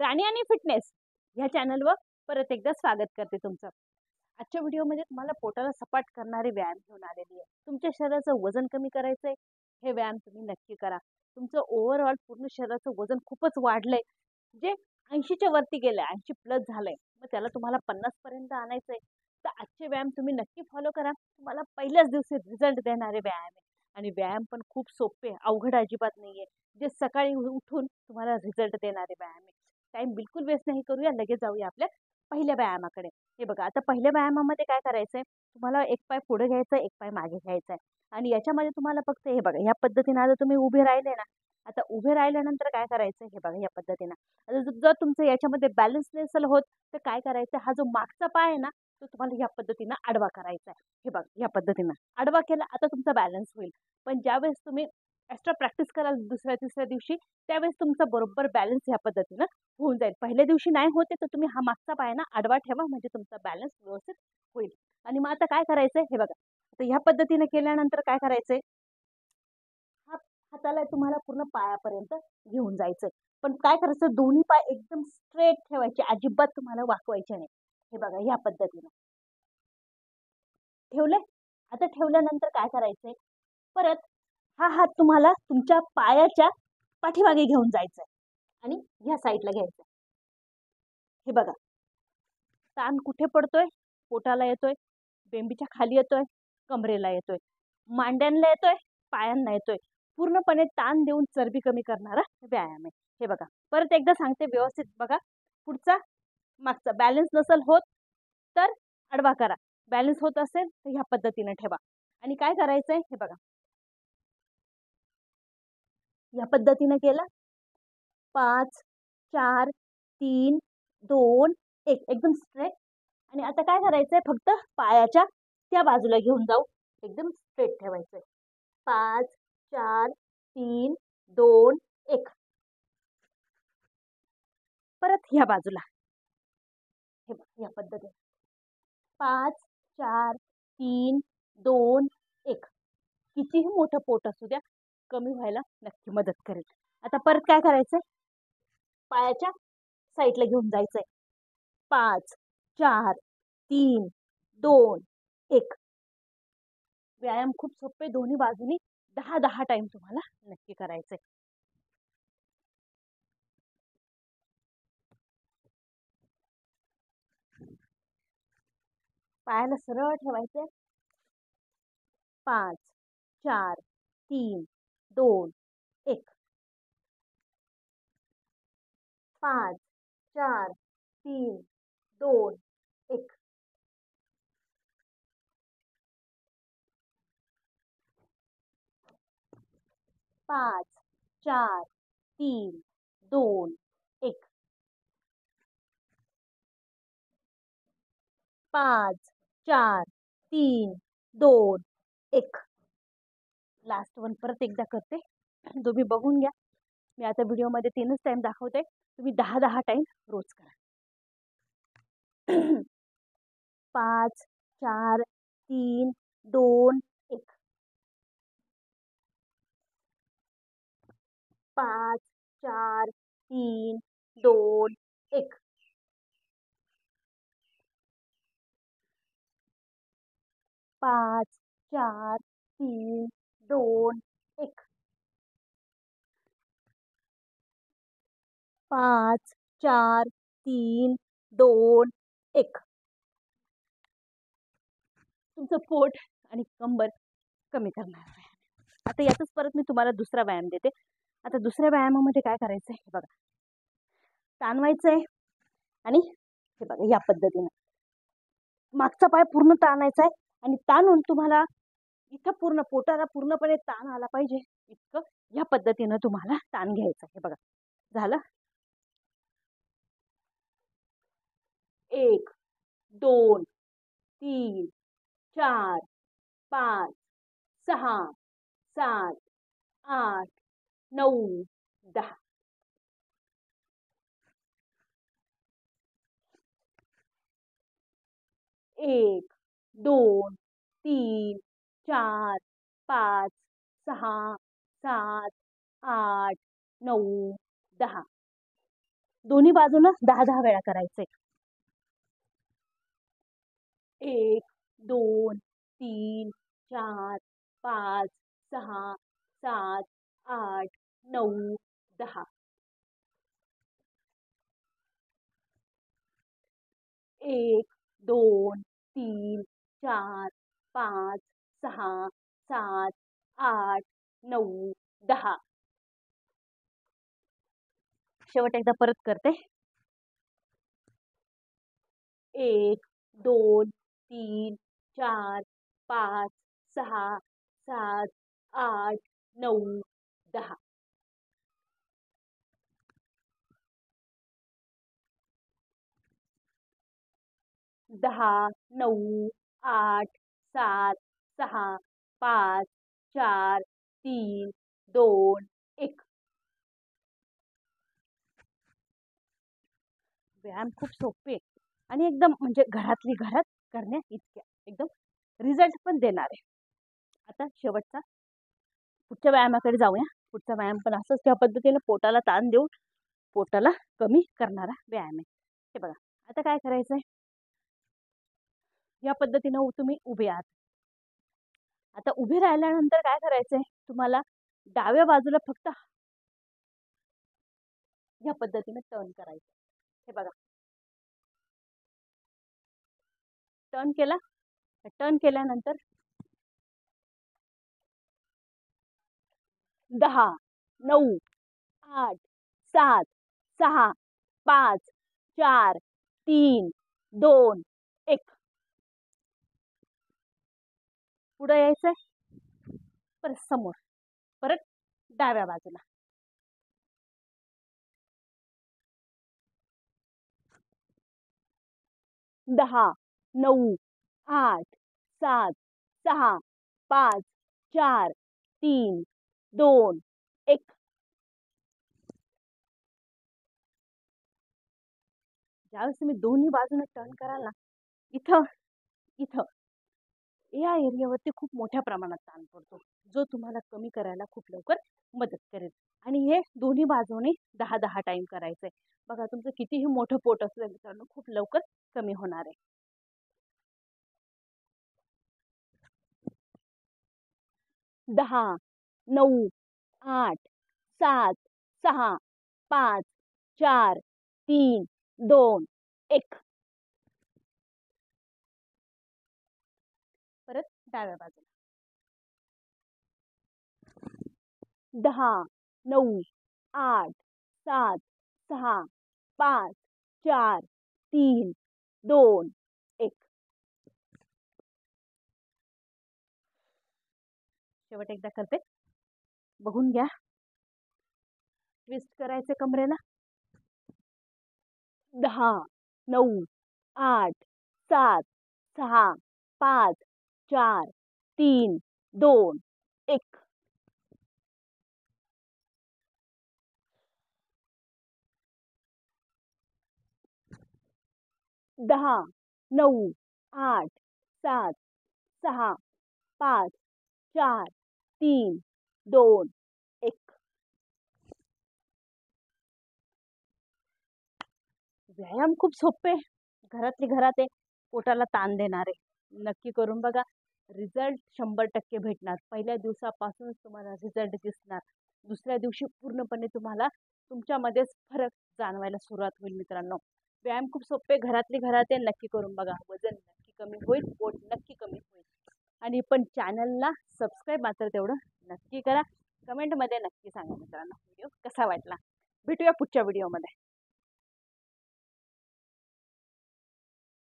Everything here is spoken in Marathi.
राणी आणि फिटनेस ह्या चॅनलवर परत एकदा स्वागत करते तुमचं। आजच्या व्हिडिओमध्ये तुम्हाला पोटाला सपाट करणारे व्यायाम घेऊन आलेली आहे। तुमच्या शरीराचं वजन कमी करायचंय, हे व्यायाम तुम्ही नक्की करा। तुमचं ओव्हरऑल पूर्ण शरीराचं वजन खूपच वाढलंय, जे 80च्या वरती गेलंय, 80 प्लस झालंय, मग त्याला तुम्हाला 50 पर्यंत आणायचंय। तर आजचे व्यायाम तुम्ही नक्की फॉलो करा, तुम्हाला पहिल्याच दिवशी रिझल्ट देणारे व्यायाम आहे। आणि व्यायाम पण खूप सोपे, अवघड अजिबात नाहीये, जे सकाळी उठून तुम्हाला रिझल्ट देणारे व्यायाम आहे। टाइम बिलकुल वेस्ट नाही करूया, लगेच जाऊया आपल्या पहिल्या व्यायामाकडे। हे बघा, आता पहिल्या व्यायामामध्ये काय करायचंय, तुम्हाला एक पाय पुढे घ्यायचा, एक पाय मागे घ्यायचा आणि याच्यामध्ये तुम्हाला फक्त हे बघा, ह्या पद्धतीने आता तुम्ही उभे राहिले ना, आता उभे राहिल्यानंतर काय करायचं, हे बघा या पद्धतीने। आता जर तुमचं याच्यामध्ये बॅलन्स नसेल होत, तर काय करायचं, हा जो मागचा पाय आहे ना, तो तुम्हाला या पद्धतीने आडवा करायचा आहे। हे बघा या पद्धतीने आडवा केला, आता तुमचा बॅलन्स होईल। पण ज्यावेळेस तुम्ही एक्स्ट्रा प्रॅक्टिस कराल दुसऱ्या तिसऱ्या दिवशी, त्यावेळेस तुमचा बरोबर बॅलन्स ह्या पद्धतीने होऊन जाईल। पहिल्या दिवशी नाही होते तर तुम्ही हा मागचा पाय ना आडवा ठेवा, म्हणजे तुमचा बॅलन्स व्यवस्थित होईल। आणि मग आता काय करायचंय, हे बघा, आता ह्या पद्धतीने केल्यानंतर काय करायचंय, हाताला तुम्हाला पूर्ण पायापर्यंत घेऊन जायचंय। पण काय करायचं, दोन्ही पाय एकदम स्ट्रेट ठेवायचे, अजिबात तुम्हाला वाकवायचे नाही। हे बघा या पद्धतीने ठेवले। आता ठेवल्यानंतर काय करायचंय, परत हा हात तुम्हाला तुमच्या पायाच्या पाठीमागे घेऊन जायचंय आणि ह्या साईडला घ्यायचंय। हे बघा, ताण कुठे पडतोय, पोटाला येतोय, बेंबीच्या खाली येतोय, कमरेला येतोय, मांड्यांना येतोय, पायांना येतोय। पूर्णपणे ताण देऊन चरबी कमी करणारा व्यायाम आहे। हे बघा, परत एकदा सांगते, व्यवस्थित बघा। पुढचा मागचा बॅलन्स नसेल होत तर आडवा करा, बॅलन्स होत असेल तर ह्या पद्धतीने ठेवा। आणि काय करायचंय, हे बघा, या पद्धतीने केलं, 5 4 3 2 1 एकदम स्ट्रेट। आणि आता काय करायचंय, फक्त पायाच्या त्या बाजूला घेऊन जाऊ, एकदम स्ट्रेट ठेवायचंय। 5 4 3 2 1 परत ह्या बाजूला, हे बघा या पद्धतीने 5 4 3 2 1 कितीही मोठं पोट असू द्या, कमी व्हायला नक्की मदत करेल। आता परत काय करायचंय, पायाच्या साईडला घेऊन जायचंय, 5 4 3 2 1 व्यायाम खूप सोपे, दोन्ही बाजूनी 10-10 टाइम तुम्हाला नक्की करायचंय। पायाला सरळ ठेवायचे, 5 4 3 2 1 5 4 3 2 1 5 4 3 2 1 5 4 3 2 1 लास्ट वन परत एकदा करते, तुम्ही बघून घ्या। मी आता व्हिडिओमध्ये 3च टाइम दाखवते, तुम्ही 10-10 टाइम रोज करा। 5 4 3 2 1 5 4 3 2 1 5 4 3 2 1 5 4 3 2 1 तुमचं पोट आणि कंबर कमी करणार आहे। आता यातच परत मी तुम्हाला दुसरा व्यायाम देते। आता दुसऱ्या व्यायामामध्ये काय करायचंय, हे बघा, ताणवायचंय आणि हे बघा या पद्धतीने मागचा पाय पूर्ण ताणायचा आहे। आणि ताणून तुम्हाला इथं पूर्ण पोटाला पूर्णपणे ताण आला पाहिजे, इतकं या पद्धतीने तुम्हाला ताण घ्यायचा। हे बघा झालं, 1 2 3 4 5 6 7 8 9 10 1 2 3 4 5 6 7 8 9 10 दोन्ही बाजूनं 10-10 वेळा करायचे. 1 2 3 4 5 6 7 8 9 10. 1 2 3 4 5 6 7 8 9 10. शेवट एकदा परत करते. 1 2 3 4 5 6 7 8 9 10. 10 9 8 7 6 5 4 3 2 1. व्यायाम खूप सोपे आहे आणि एकदम म्हणजे घरातली घरात करण्या इतक्या एकदम रिझल्ट पण देणार आहे. आता शेवटचा पुढच्या व्यायामाकडे जाऊया. पुढचा व्यायाम पण असंच त्या पद्धतीने पोटाला ताण देऊन पोटाला कमी करणारा व्यायाम आहे. हे बघा, आता काय करायचंय, या पद्धतीनं तुम्ही उभे आहात. आता उभे राहिल्यानंतर काय करायचंय, तुम्हाला डाव्या बाजूला फक्त या पद्धतीने टर्न करायचं. हे बघा, टर्न केला. टर्न केल्यानंतर 10 9 8 7 6 5 4 3 2 1. पुढे यायचंय, परत समोर, परत डाव्या बाजूला. 10 9 8 7 6 5 4 3 2 1. ज्यावेळेस तुम्ही दोन्ही बाजूने टर्न कराल ना, इथं इथं या एरियावरती खूप मोठ्या प्रमाणात ताण पडतो, जो तुम्हाला कमी करायला खूप लवकर मदत करेल. आणि हे दोन्ही बाजूने 10-10 टाइम करायचंय. बघा, तुमचं कितीही मोठं पोट असलं मित्रांनो, खूप लवकर कमी होणार आहे. 10 9 8 7 6 5 4 3 2 1. परत डाव्या बाजूला. 10 9 8 7 6 5 4 3 2 1. शेवट एकदा करते, बघून घ्या. ट्विस्ट करायचे कमरेला. 10 9 8 7 6 5 4 3 2 1. 10 9 8 7 6 5 4 3 2 1. व्यायाम खूप सोपे, घरातली घरात आहे, पोटाला ताण देणारे. नक्की करून बघा, रिझल्ट 100% भेटणार. पहिल्या दिवसापासूनच तुम्हाला रिझल्ट दिसणार. दुसऱ्या दिवशी पूर्णपणे तुम्हाला तुमच्यामध्येच फरक जाणवायला सुरुवात होईल मित्रांनो. व्यायाम खूप सोपे, घरातली घरात आहे, नक्की करून बघा. वजन नक्की कमी होईल, पोट नक्की कमी होईल. आणि पण चॅनलला सबस्क्राईब मात्र तेवढं नक्की करा. कमेंटमध्ये नक्की सांगा मित्रांनो व्हिडिओ कसा वाटला. भेटूया पुढच्या व्हिडिओमध्ये.